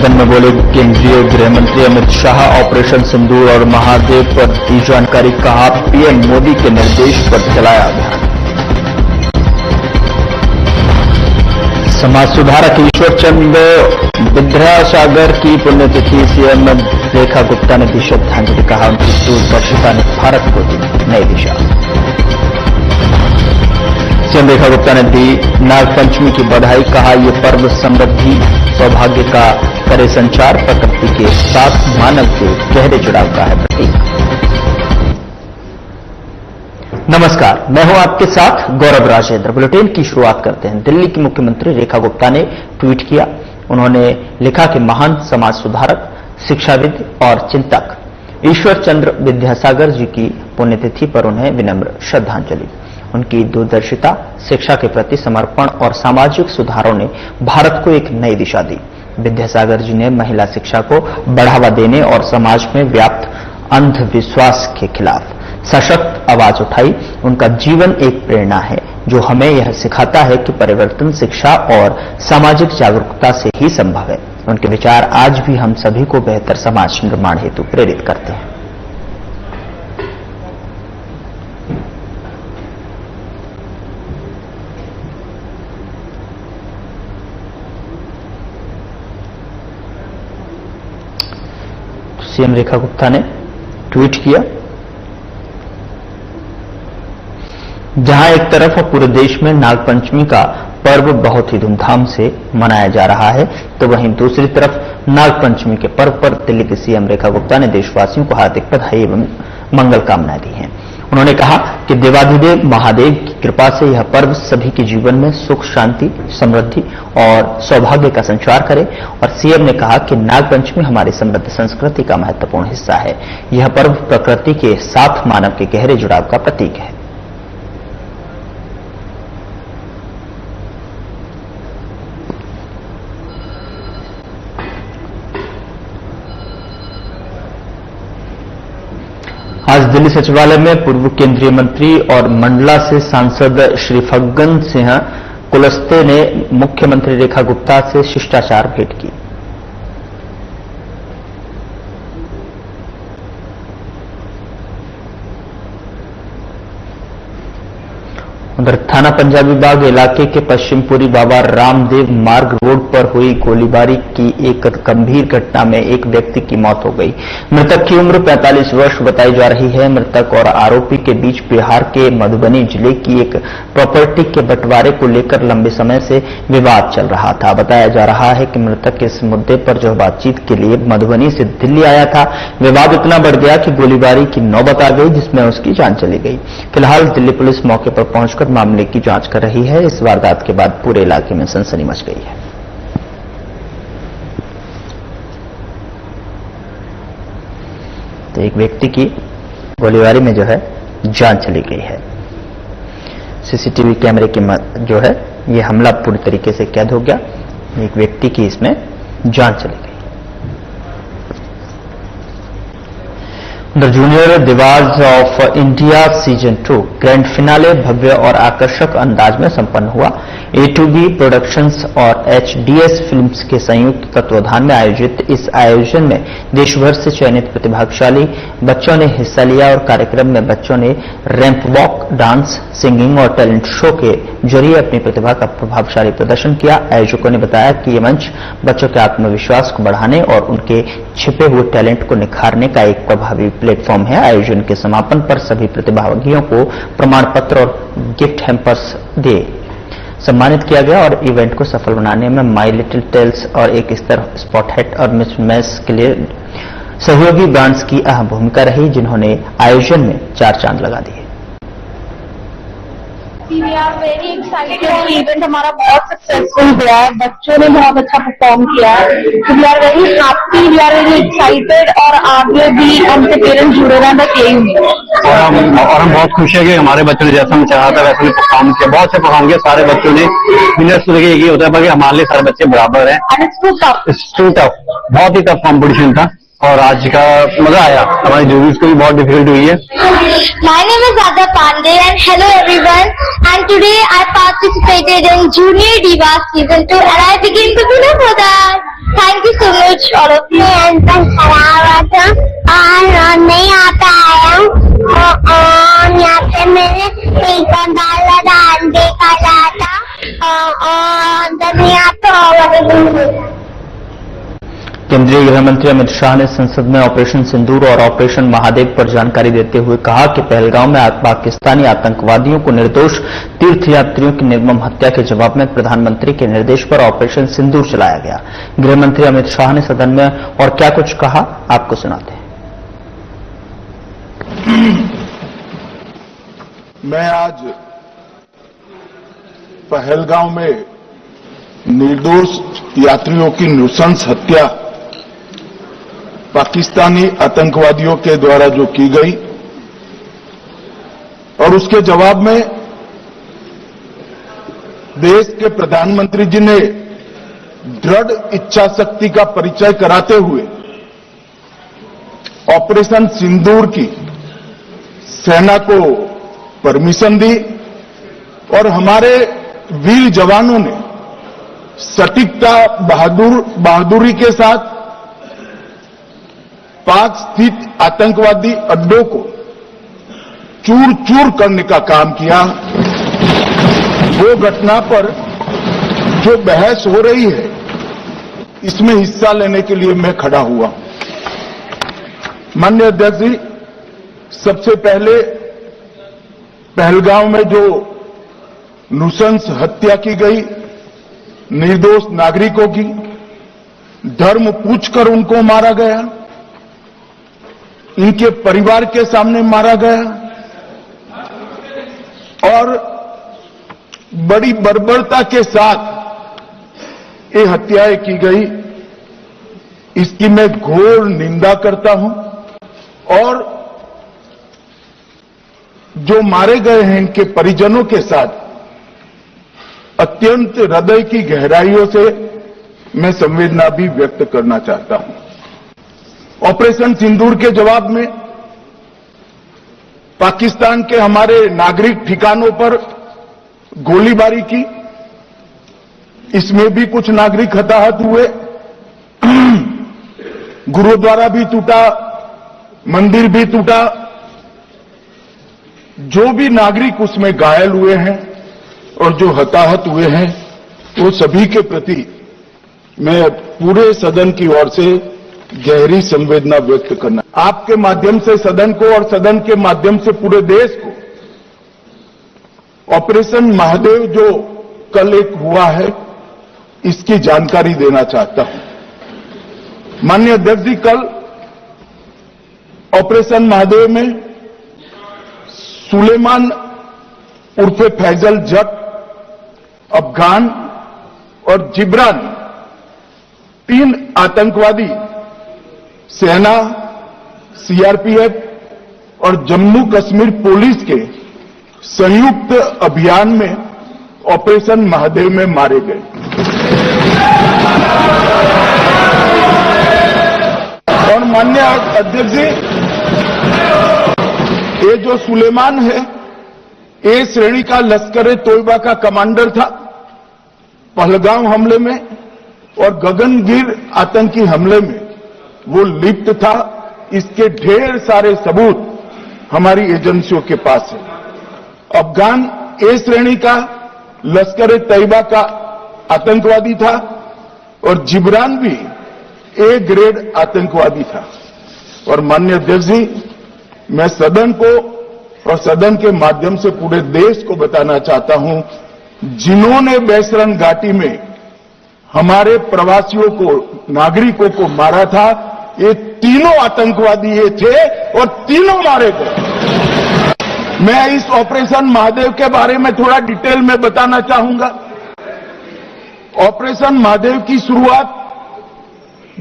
सदन में बोले केंद्रीय गृह मंत्री अमित शाह। ऑपरेशन सिंदूर और महादेव पर दी जानकारी, कहा पीएम मोदी के निर्देश पर चलाया अभियान। समाज सुधारक ईश्वर चंद्र विद्यासागर की पुण्यतिथि, सीएम रेखा गुप्ता ने दी श्रद्धांजलि, कहा उनकी दूरदर्शिता ने भारत को दी नई दिशा। सीएम रेखा गुप्ता ने दी नागपंचमी की बधाई, कहा यह पर्व समृद्धि सौभाग्य का करे संचार, प्रकृति के साथ मानव के गहरे जुड़ाव का है प्रतीक। नमस्कार, मैं हूं आपके साथ गौरव राजेंद्र। बुलेटिन की शुरुआत करते हैं। दिल्ली की मुख्यमंत्री रेखा गुप्ता ने ट्वीट किया। उन्होंने लिखा कि महान समाज सुधारक, शिक्षाविद और चिंतक ईश्वर चंद्र विद्यासागर जी की पुण्यतिथि पर उन्हें विनम्र श्रद्धांजलि। उनकी दूरदर्शिता, शिक्षा के प्रति समर्पण और सामाजिक सुधारों ने भारत को एक नई दिशा दी। विद्यासागर जी ने महिला शिक्षा को बढ़ावा देने और समाज में व्याप्त अंधविश्वास के खिलाफ सशक्त आवाज उठाई। उनका जीवन एक प्रेरणा है जो हमें यह सिखाता है कि परिवर्तन शिक्षा और सामाजिक जागरूकता से ही संभव है। उनके विचार आज भी हम सभी को बेहतर समाज निर्माण हेतु प्रेरित करते हैं। सीएम रेखा गुप्ता ने ट्वीट किया। जहां एक तरफ पूरे देश में नागपंचमी का पर्व बहुत ही धूमधाम से मनाया जा रहा है, तो वहीं दूसरी तरफ नागपंचमी के पर्व पर दिल्ली की सीएम रेखा गुप्ता ने देशवासियों को हार्दिक बधाई एवं मंगल कामनाएं दी हैं। उन्होंने कहा कि देवाधिदेव महादेव की कृपा से यह पर्व सभी के जीवन में सुख, शांति, समृद्धि और सौभाग्य का संचार करे। और सीएम ने कहा कि नागपंचमी हमारी समृद्ध संस्कृति का महत्वपूर्ण हिस्सा है। यह पर्व प्रकृति के साथ मानव के गहरे जुड़ाव का प्रतीक है। आज दिल्ली सचिवालय में पूर्व केंद्रीय मंत्री और मंडला से सांसद श्री फग्गन सिंह कुलस्ते ने मुख्यमंत्री रेखा गुप्ता से शिष्टाचार भेंट की। उधर थाना पंजाबी बाग इलाके के पश्चिमपुरी बाबा रामदेव मार्ग रोड पर हुई गोलीबारी की एक गंभीर घटना में एक व्यक्ति की मौत हो गई। मृतक की उम्र 45 वर्ष बताई जा रही है। मृतक और आरोपी के बीच बिहार के मधुबनी जिले की एक प्रॉपर्टी के बंटवारे को लेकर लंबे समय से विवाद चल रहा था। बताया जा रहा है कि मृतक इस मुद्दे पर जो बातचीत के लिए मधुबनी से दिल्ली आया था, विवाद इतना बढ़ गया कि गोलीबारी की नौबत आ गई, जिसमें उसकी जान चली गई। फिलहाल दिल्ली पुलिस मौके पर पहुंचकर मामले की जांच कर रही है। इस वारदात के बाद पूरे इलाके में सनसनी मच गई है। तो एक व्यक्ति की गोलीबारी में जो है जान चली गई है। सीसीटीवी कैमरे की जो है ये हमला पूरी तरीके से कैद हो गया। एक व्यक्ति की इसमें जान चली गई। The junior divas of India season 2 grand finale भव्य और आकर्षक अंदाज में संपन्न हुआ। A2B प्रोडक्शंस और HDS फिल्म्स के संयुक्त तत्वाधान में आयोजित इस आयोजन में देश भर से चयनित प्रतिभाशाली बच्चों ने हिस्सा लिया और कार्यक्रम में बच्चों ने रैंप वॉक, डांस, सिंगिंग और टैलेंट शो के जरिए अपनी प्रतिभा का प्रभावशाली प्रदर्शन किया। आयोजकों ने बताया कि ये मंच बच्चों के आत्मविश्वास को बढ़ाने और उनके छिपे हुए टैलेंट को निखारने का एक प्रभावी प्लेटफॉर्म है। आयोजन के समापन पर सभी प्रतिभागियों को प्रमाण पत्र और गिफ्ट हैम्पर्स दे सम्मानित किया गया और इवेंट को सफल बनाने में माई लिटिल टेल्स और एक स्तर स्पॉटहेड और मिस मैस के लिए सहयोगी ब्रांड्स की अहम भूमिका रही, जिन्होंने आयोजन में 4 चांद लगा दिए। We are very excited. Event हमारा बहुत सक्सेसफुल गया है, बच्चों ने बहुत अच्छा परफॉर्म किया है। We are very happy, we are very excited और आगे भी उनके पेरेंट्स जुड़े रहें बस यही उम्मीद है। और हम बहुत खुश है कि हमारे बच्चों ने जैसा हम चाहा था वैसे परफॉर्म किया, बहुत से परफॉर्म किया। सारे बच्चों ने विनर्स तो देखिए, ये होता है कि हमारे लिए सारे बच्चे बराबर हैं। एंड इट्स टू टफ, बहुत ही टफ कॉम्पिटिशन था और आज का मजा आया। हमारी जूरीज को भी बहुत डिफिकल्ट हुई है। My name is Radha Pandey and hello everyone, and today I participated in Junior Divas Season 2 and I became the winner for that. Thank you so much, all of you. And खड़ा हुआ था और नहीं आ पाया और यहाँ पे मैंने एक डाला डाल देखा था और जब यहाँ पे केंद्रीय गृह मंत्री अमित शाह ने संसद में ऑपरेशन सिंदूर और ऑपरेशन महादेव पर जानकारी देते हुए कहा कि पहलगांव में पाकिस्तानी आतंकवादियों को निर्दोष तीर्थयात्रियों की निर्मम हत्या के जवाब में प्रधानमंत्री के निर्देश पर ऑपरेशन सिंदूर चलाया गया। गृह मंत्री अमित शाह ने सदन में और क्या कुछ कहा, आपको सुनाते हैं। मैं आज पहलगांव में निर्दोष यात्रियों की नृशंस हत्या पाकिस्तानी आतंकवादियों के द्वारा जो की गई और उसके जवाब में देश के प्रधानमंत्री जी ने दृढ़ इच्छा शक्ति का परिचय कराते हुए ऑपरेशन सिंदूर की सेना को परमिशन दी और हमारे वीर जवानों ने सटीकता बहादुरी के साथ पाक स्थित आतंकवादी अड्डों को चूर चूर करने का काम किया। वो घटना पर जो बहस हो रही है इसमें हिस्सा लेने के लिए मैं खड़ा हुआ। माननीय अध्यक्ष जी, सबसे पहले पहलगांव में जो नृशंस हत्या की गई निर्दोष नागरिकों की, धर्म पूछकर उनको मारा गया, इनके परिवार के सामने मारा गया और बड़ी बर्बरता के साथ ये हत्याएं की गई, इसकी मैं घोर निंदा करता हूं और जो मारे गए हैं इनके परिजनों के साथ अत्यंत हृदय की गहराइयों से मैं संवेदना भी व्यक्त करना चाहता हूं। ऑपरेशन सिंदूर के जवाब में पाकिस्तान के हमारे नागरिक ठिकानों पर गोलीबारी की, इसमें भी कुछ नागरिक हताहत हुए, गुरुद्वारा भी टूटा, मंदिर भी टूटा, जो भी नागरिक उसमें घायल हुए हैं और जो हताहत हुए हैं वो सभी के प्रति मैं पूरे सदन की ओर से गहरी संवेदना व्यक्त करना, आपके माध्यम से सदन को और सदन के माध्यम से पूरे देश को ऑपरेशन महादेव जो कल एक हुआ है इसकी जानकारी देना चाहता हूं। माननीय अध्यक्ष जी, कल ऑपरेशन महादेव में सुलेमान उर्फे फैजल जट, अफगान और जिब्रान, 3 आतंकवादी सेना, सीआरपीएफ और जम्मू कश्मीर पुलिस के संयुक्त अभियान में ऑपरेशन महादेव में मारे गए। और माननीय अध्यक्ष जी, ये जो सुलेमान है ए श्रेणी का लश्कर तोयबा का कमांडर था पहलगांव हमले में और गगनगिर आतंकी हमले में वो लिप्त था। इसके ढेर सारे सबूत हमारी एजेंसियों के पास है। अफगान ए श्रेणी का लश्कर तैयबा का आतंकवादी था और जिब्रान भी ए ग्रेड आतंकवादी था। और माननीय अध्यक्ष जी, मैं सदन को और सदन के माध्यम से पूरे देश को बताना चाहता हूं, जिन्होंने बैसरन घाटी में हमारे प्रवासियों को, नागरिकों को मारा था, ये तीनों आतंकवादी ये थे और तीनों मारे गए। मैं इस ऑपरेशन महादेव के बारे में थोड़ा डिटेल में बताना चाहूंगा। ऑपरेशन महादेव की शुरुआत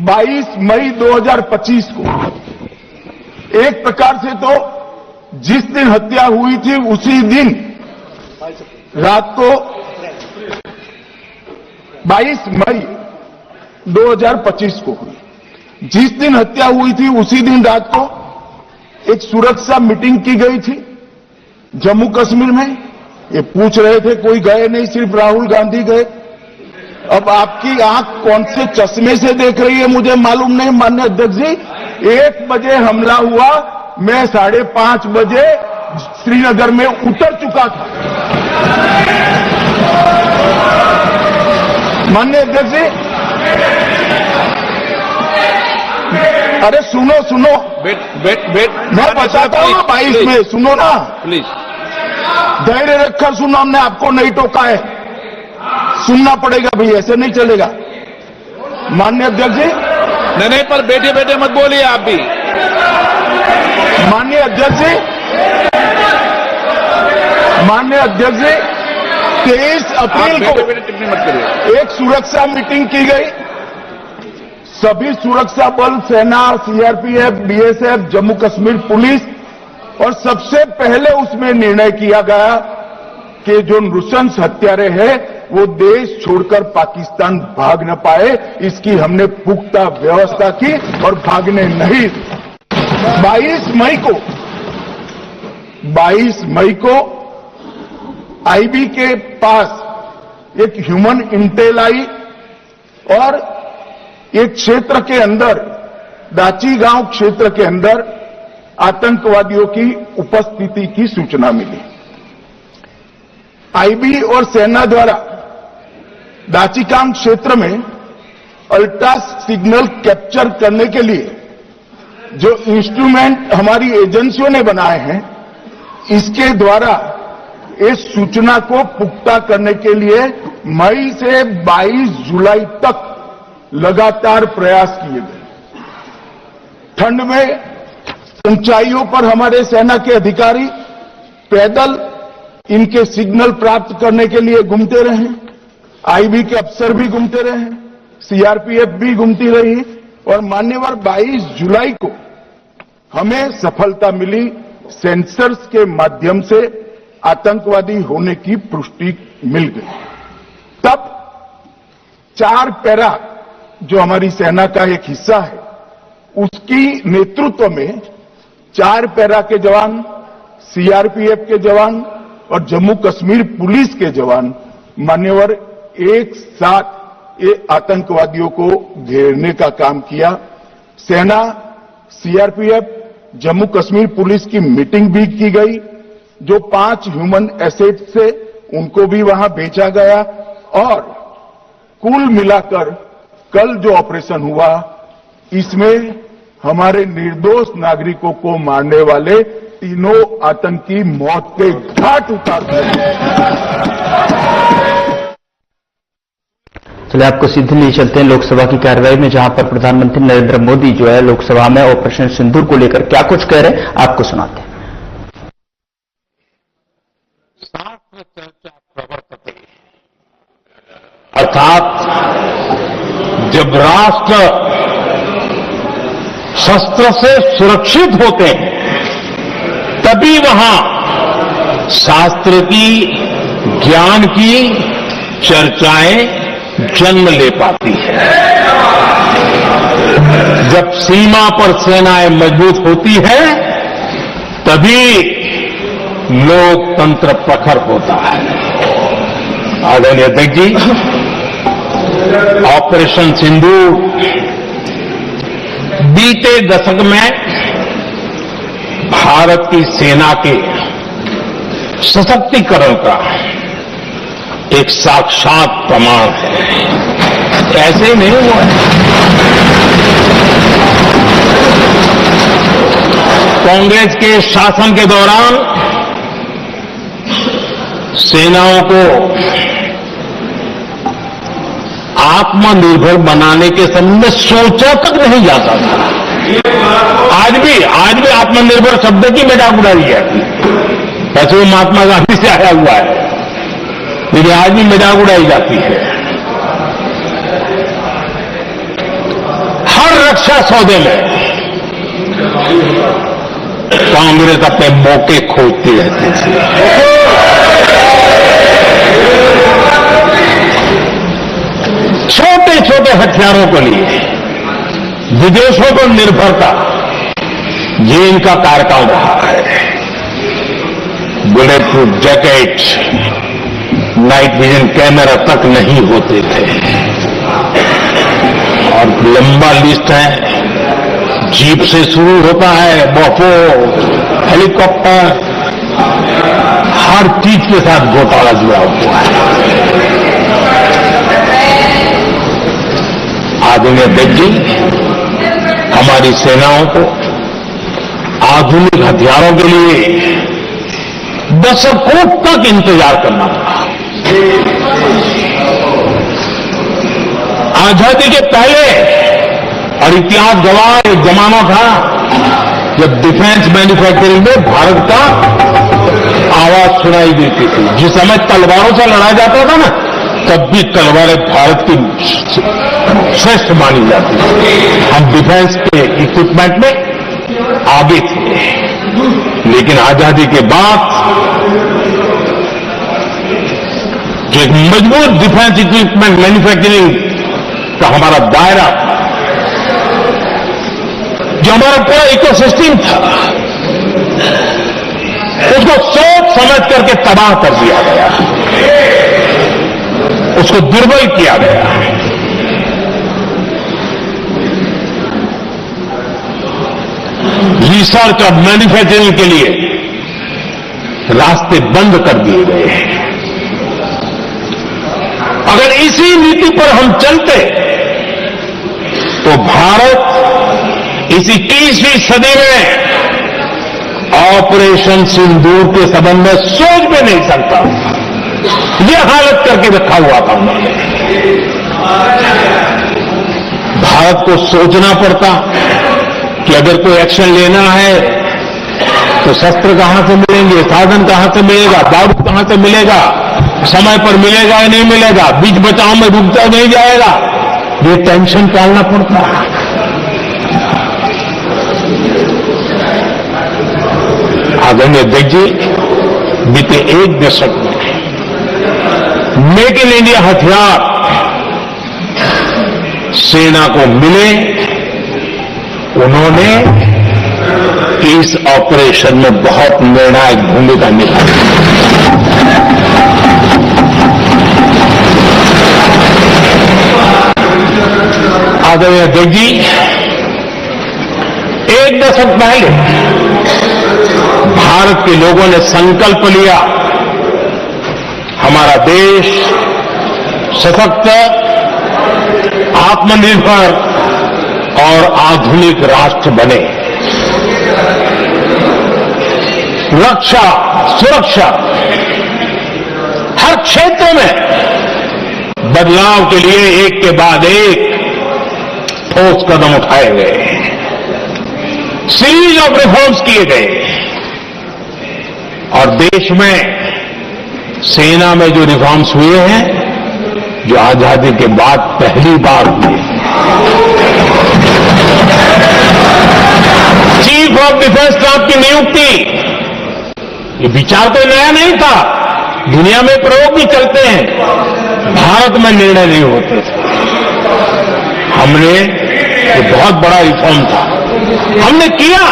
22 मई 2025 को, एक प्रकार से तो जिस दिन हत्या हुई थी उसी दिन रात को 22 मई 2025 को हुई। जिस दिन हत्या हुई थी उसी दिन रात को एक सुरक्षा मीटिंग की गई थी जम्मू कश्मीर में। ये पूछ रहे थे, कोई गए नहीं, सिर्फ राहुल गांधी गए। अब आपकी आंख कौन से चश्मे से देख रही है मुझे मालूम नहीं माननीय अध्यक्ष जी। 1 बजे हमला हुआ, मैं 5:30 बजे श्रीनगर में उतर चुका था। माननीय अध्यक्ष जी, अरे सुनो सुनो, मैं बताता हूँ 22 में, सुनो ना प्लीज। धैर्य रखकर सुनो, हमने आपको नहीं टोका है, सुनना पड़ेगा भाई, ऐसे नहीं चलेगा। माननीय अध्यक्ष जी, नहीं, पर बैठे बैठे मत बोलिए आप भी। माननीय अध्यक्ष जी, 23 अप्रैल को टिप्पणी मत करिए। एक सुरक्षा मीटिंग की गई, सभी सुरक्षा बल, सेना, CRPF, BSF, Jammu Kashmir police, और सबसे पहले उसमें निर्णय किया गया कि जो नृशंस हत्यारे हैं वो देश छोड़कर पाकिस्तान भाग न पाए, इसकी हमने पुख्ता व्यवस्था की और भागने नहीं। 22 मई को आईबी के पास एक ह्यूमन इंटेल आई और एक क्षेत्र के अंदर, दाची गांव क्षेत्र के अंदर आतंकवादियों की उपस्थिति की सूचना मिली। आईबी और सेना द्वारा दाचीकांग क्षेत्र में अल्ट्रा सिग्नल कैप्चर करने के लिए जो इंस्ट्रूमेंट हमारी एजेंसियों ने बनाए हैं, इसके द्वारा इस सूचना को पुख्ता करने के लिए मई से 22 जुलाई तक लगातार प्रयास किए गए। ठंड में ऊंचाइयों पर हमारे सेना के अधिकारी पैदल इनके सिग्नल प्राप्त करने के लिए घूमते रहे, आईबी के अफसर भी घूमते रहे, सीआरपीएफ भी घूमती रही, और मान्यवर 22 जुलाई को हमें सफलता मिली। सेंसर्स के माध्यम से आतंकवादी होने की पुष्टि मिल गई। तब 4 पैरा जो हमारी सेना का एक हिस्सा है, उसकी नेतृत्व में 4 पैरा के जवान, सीआरपीएफ के जवान और जम्मू कश्मीर पुलिस के जवान मान्यवर एक साथ ये आतंकवादियों को घेरने का काम किया। सेना, सीआरपीएफ, जम्मू कश्मीर पुलिस की मीटिंग भी की गई। जो 5 ह्यूमन एसेट से उनको भी वहां भेजा गया, और कुल मिलाकर कल जो ऑपरेशन हुआ, इसमें हमारे निर्दोष नागरिकों को मारने वाले तीनों आतंकी मौत के घाट उतार दिए। चलिए आपको सीधे ले चलते हैं लोकसभा की कार्यवाही में, जहां पर प्रधानमंत्री नरेंद्र मोदी जो है लोकसभा में ऑपरेशन सिंदूर को लेकर क्या कुछ कह रहे हैं, आपको सुनाते हैं। अर्थात जब राष्ट्र शस्त्र से सुरक्षित होते हैं, तभी वहां शास्त्र की, ज्ञान की चर्चाएं जन्म ले पाती है। जब सीमा पर सेनाएं मजबूत होती है, तभी लोकतंत्र प्रखर होता है। आदरणीय अध्यक्ष जी, ऑपरेशन सिंदूर बीते दशक में भारत की सेना के सशक्तिकरण का एक साक्षात प्रमाण है। ऐसे ही नहीं हुआ है। कांग्रेस के शासन के दौरान सेनाओं को आत्मनिर्भर बनाने के संबंध में सोचा तक नहीं जाता था। आज भी आत्मनिर्भर शब्द की मजाक उड़ाई है। वैसे वो महात्मा गांधी से आया हुआ है, लेकिन आज भी मजाक उड़ाई जाती है। हर रक्षा सौदे में कांग्रेस अपने मौके खोजती रहती थी। छोटे छोटे हथियारों को लिए विदेशों पर निर्भरता, ये इनका कार्यकाल रहा है। Bullet proof jacket, night vision camera तक नहीं होते थे। और लंबा लिस्ट है, जीप से शुरू होता है, बफो, हेलीकॉप्टर, हर चीज के साथ घोटाला जुड़ा हुआ है। आदरणीय अध्यक्ष जी, हमारी सेनाओं को आधुनिक हथियारों के लिए दशकों तक इंतजार करना पड़ा। आजादी के पहले, और इतिहास गवाह एक जमाना था जब डिफेंस मैन्युफैक्चरिंग में भारत का आवाज सुनाई देती थी। जिस समय तलवारों से लड़ा जाता था ना, तब भी तलवारें भारत की श्रेष्ठ मानी जाती थी। हम डिफेंस के इक्विपमेंट में आगे थे, लेकिन आजादी के बाद जो एक मजबूत डिफेंस इक्विपमेंट मैन्युफैक्चरिंग का हमारा दायरा था, जो हमारा पूरा इकोसिस्टम था, उसको सोच समझ करके तबाह कर दिया गया, उसको दुर्बल किया गया। रिसर्च और मैन्युफैक्चरिंग के लिए रास्ते बंद कर दिए गए हैं। अगर इसी नीति पर हम चलते तो भारत इस 21वीं सदी में ऑपरेशन सिंदूर के संबंध में सोच भी नहीं सकता। यह हालत करके रखा हुआ था उन्होंने। भारत को सोचना पड़ता कि अगर कोई एक्शन लेना है तो शस्त्र कहां से मिलेंगे, साधन कहां से मिलेगा, बारूद कहां से मिलेगा, समय पर मिलेगा या नहीं मिलेगा, बीच बचाव में रुकता नहीं जाएगा, ये टेंशन टालना पड़ता है। आदरणीय अध्यक्ष जी, बीते एक दशक में मेक इन इंडिया हथियार सेना को मिले, उन्होंने इस ऑपरेशन में बहुत निर्णायक भूमिका निभाई। आदरणीय अध्यक्ष जी, एक दशक पहले भारत के लोगों ने संकल्प लिया, हमारा देश सशक्त, आत्मनिर्भर और आधुनिक राष्ट्र बने। रक्षा, सुरक्षा, हर क्षेत्र में बदलाव के लिए एक के बाद एक ठोस कदम उठाए गए, सीरीज ऑफ रिफॉर्म्स किए गए, और देश में सेना में जो रिफॉर्म्स हुए हैं, जो आजादी के बाद पहली बार हुए। चीफ ऑफ डिफेंस स्टाफ की नियुक्ति, ये विचार तो नया नहीं था, दुनिया में प्रयोग भी चलते हैं, भारत में निर्णय नहीं होते थे। हमने, ये बहुत बड़ा रिफॉर्म था, हमने किया,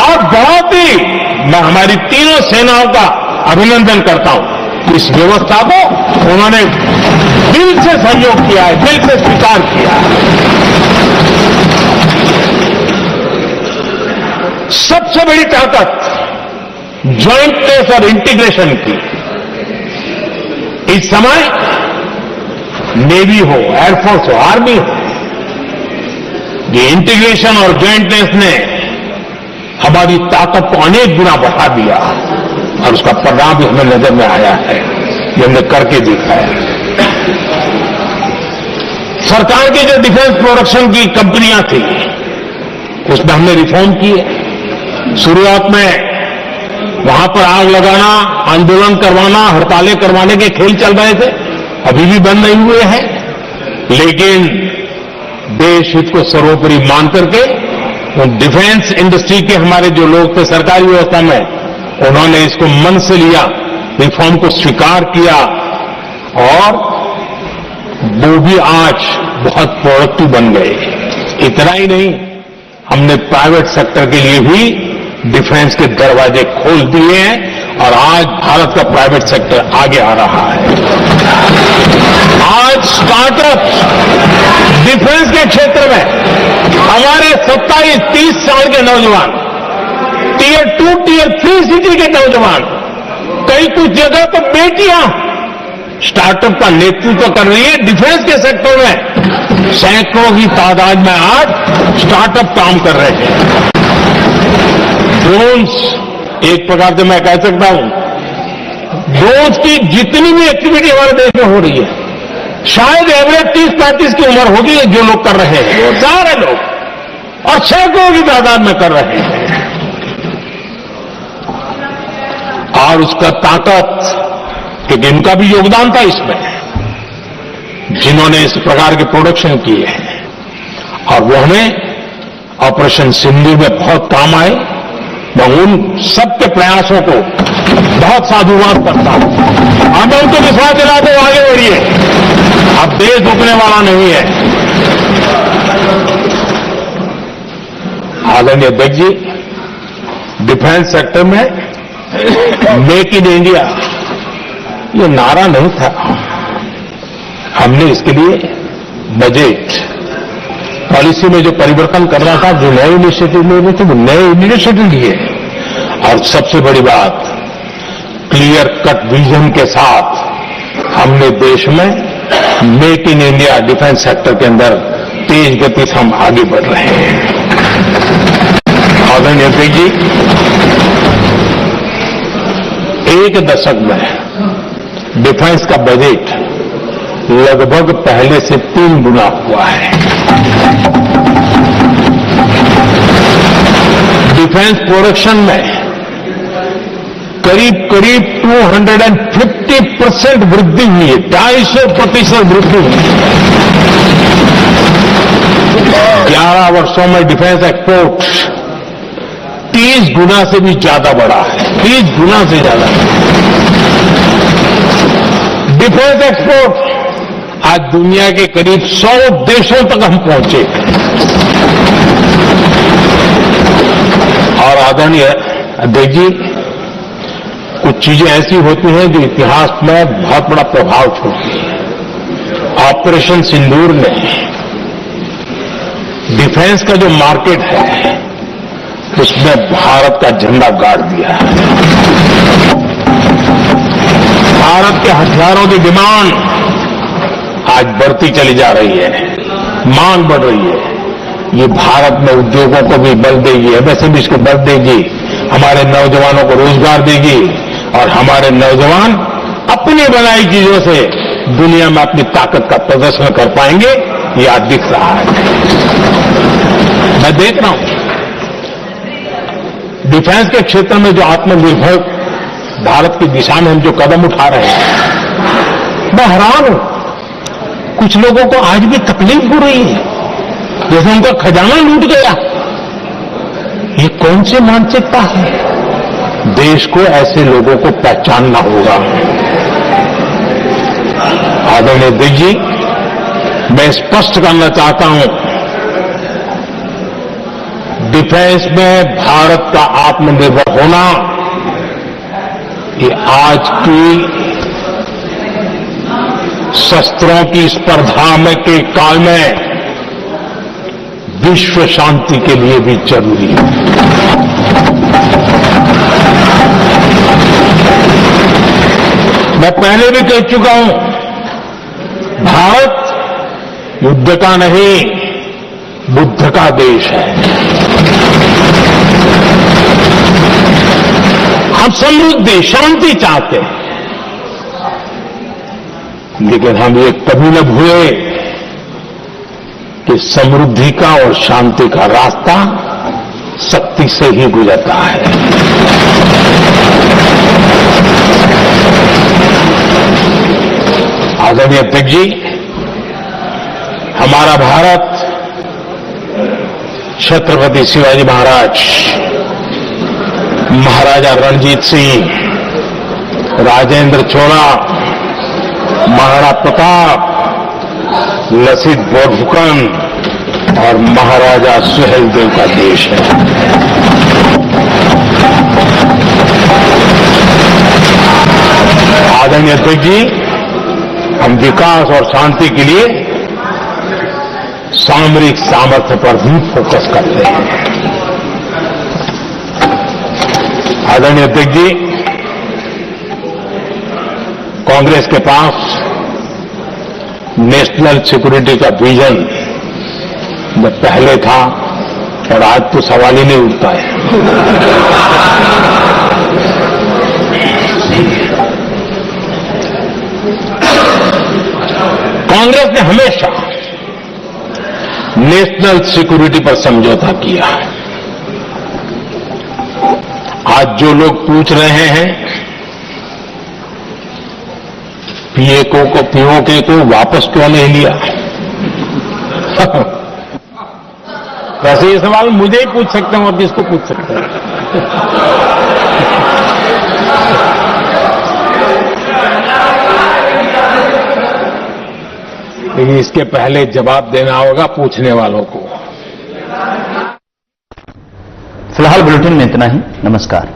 और बहुत ही मैं हमारी तीनों सेनाओं का अभिनंदन करता हूं। इस व्यवस्था को उन्होंने दिल से सहयोग किया है, दिल से स्वीकार किया है। सबसे बड़ी ताकत ज्वाइंटनेस और इंटीग्रेशन की। इस समय नेवी हो, एयरफोर्स हो, आर्मी हो, ये इंटीग्रेशन और ज्वाइंटनेस ने हमारी ताकत को अनेक गुना बढ़ा दिया, और उसका परिणाम भी हमें नजर में आया है, ये हमने करके दिखाया। सरकार की जो डिफेंस प्रोडक्शन की कंपनियां थी, उसमें हमने रिफॉर्म किए। शुरुआत में वहां पर आग लगाना, आंदोलन करवाना, हड़तालें करवाने के खेल चल रहे थे, अभी भी बंद नहीं हुए हैं, लेकिन देश हित को सर्वोपरि मान करके डिफेंस इंडस्ट्री के हमारे जो लोग थे सरकारी व्यवस्था में, उन्होंने इसको मन से लिया, रिफॉर्म को स्वीकार किया, और वो भी आज बहुत प्रोडक्टिव बन गए। इतना ही नहीं, हमने प्राइवेट सेक्टर के लिए भी डिफेंस के दरवाजे खोल दिए हैं, और आज भारत का प्राइवेट सेक्टर आगे आ रहा है। आज स्टार्टअप डिफेंस के क्षेत्र में हमारे 27-30 साल के नौजवान, टियर 2, टियर 3 सिटी के नौजवान, कई कुछ जगह तो बेटियां स्टार्टअप का नेतृत्व कर रही है। डिफेंस के सेक्टर में सैकड़ों की तादाद में आज स्टार्टअप काम कर रहे हैं। ड्रोन्स, एक प्रकार से मैं कह सकता हूं, ड्रोन्स की जितनी भी एक्टिविटी हमारे देश में हो रही है, शायद एवरेज 30-35 की उम्र होगी जो लोग कर रहे हैं, वो सारे लोग, और सैकड़ों की तादाद में कर रहे हैं। और उसका ताकत, क्योंकि इनका भी योगदान था इसमें, जिन्होंने इस प्रकार के प्रोडक्शन किए हैं, और वो हमें ऑपरेशन सिंदूर में बहुत काम आए। मैं उन सबके प्रयासों को बहुत साधुवाद करता हूं। मैं उनको विश्वास दिलाता हूं, आगे बढ़िए, अब देश रुकने वाला नहीं है। आदरणीय अध्यक्ष जी, डिफेंस सेक्टर में मेक इन इंडिया ये नारा नहीं था। हमने इसके लिए बजट पॉलिसी में जो परिवर्तन करना था, जो नए इनिशिएटिव लेने थे, वो नए इनिशिएटिव लिए। और सबसे बड़ी बात, क्लियर कट विजन के साथ हमने देश में make in India defence sector के अंदर तेज गति से हम आगे बढ़ रहे हैं। आदरणीय अध्यक्ष जी, एक दशक में डिफेंस का बजट लगभग पहले से 3 गुना हुआ है। डिफेंस प्रोडक्शन में करीब 250% वृद्धि हुई है, 250% वृद्धि हुई है। 11 वर्षों में डिफेंस एक्सपोर्ट 30 गुना से भी ज्यादा बढ़ा है, 30 गुना से ज्यादा। डिफेंस एक्सपोर्ट आज दुनिया के करीब 100 देशों तक हम पहुंचे। और आदरणीय अध्यक्ष जी, कुछ चीजें ऐसी होती हैं जो इतिहास में बहुत बड़ा प्रभाव छोड़ती है। ऑपरेशन सिंदूर ने डिफेंस का जो मार्केट है उसमें भारत का झंडा गाड़ दिया है। भारत के हथियारों की डिमांड आज बढ़ती चली जा रही है, मांग बढ़ रही है। ये भारत में उद्योगों को भी बल देगी, एमएसएमई को बल देगी, हमारे नौजवानों को रोजगार देगी, और हमारे नौजवान अपनी बनाई चीजों से दुनिया में अपनी ताकत का प्रदर्शन कर पाएंगे। ये आज दिख रहा है। मैं देख रहा हूं डिफेंस के क्षेत्र में जो आत्मनिर्भर भारत की दिशा में हम जो कदम उठा रहे हैं, मैं हैरान हूं। कुछ लोगों को आज भी तकलीफ हो रही है, जैसे उनका खजाना लूट गया। ये कौन सी मानसिकता है? देश को ऐसे लोगों को पहचानना होगा। आदरणीय अध्यक्ष जी, मैं स्पष्ट करना चाहता हूं, डिफेंस में भारत का आत्मनिर्भर होना ये आज की शस्त्रों की स्पर्धा में के काल में विश्व शांति के लिए भी जरूरी है। मैं पहले भी कह चुका हूं, भारत युद्ध का नहीं, बुद्ध का देश है। हम समृद्धि, शांति चाहते हैं, लेकिन हम ये कभी न भूले कि समृद्धि का और शांति का रास्ता शक्ति से ही गुजरता है। आदरणीय अध्यक्ष जी, हमारा भारत छत्रपति शिवाजी महाराज, महाराजा रणजीत सिंह, राजेंद्र चोला, महाराणा प्रताप, लसित बोरफुकन और महाराजा सुहेलदेव का देश है। आदरणीय अध्यक्ष जी, हम विकास और शांति के लिए सामरिक सामर्थ्य पर भी फोकस करते हैं। आदरणीय अध्यक्ष जी, कांग्रेस के पास नेशनल सिक्योरिटी का विजन जो पहले था और आज तो सवाल ही नहीं उठता है। कांग्रेस ने हमेशा नेशनल सिक्योरिटी पर समझौता किया है। आज जो लोग पूछ रहे हैं पीओके को वापस क्यों नहीं लिया, वैसे ये सवाल मुझे ही पूछ सकते हैं और किसको पूछ सकते हैं। लेकिन इसके पहले जवाब देना होगा पूछने वालों को। फिलहाल बुलेटिन में इतना ही। नमस्कार।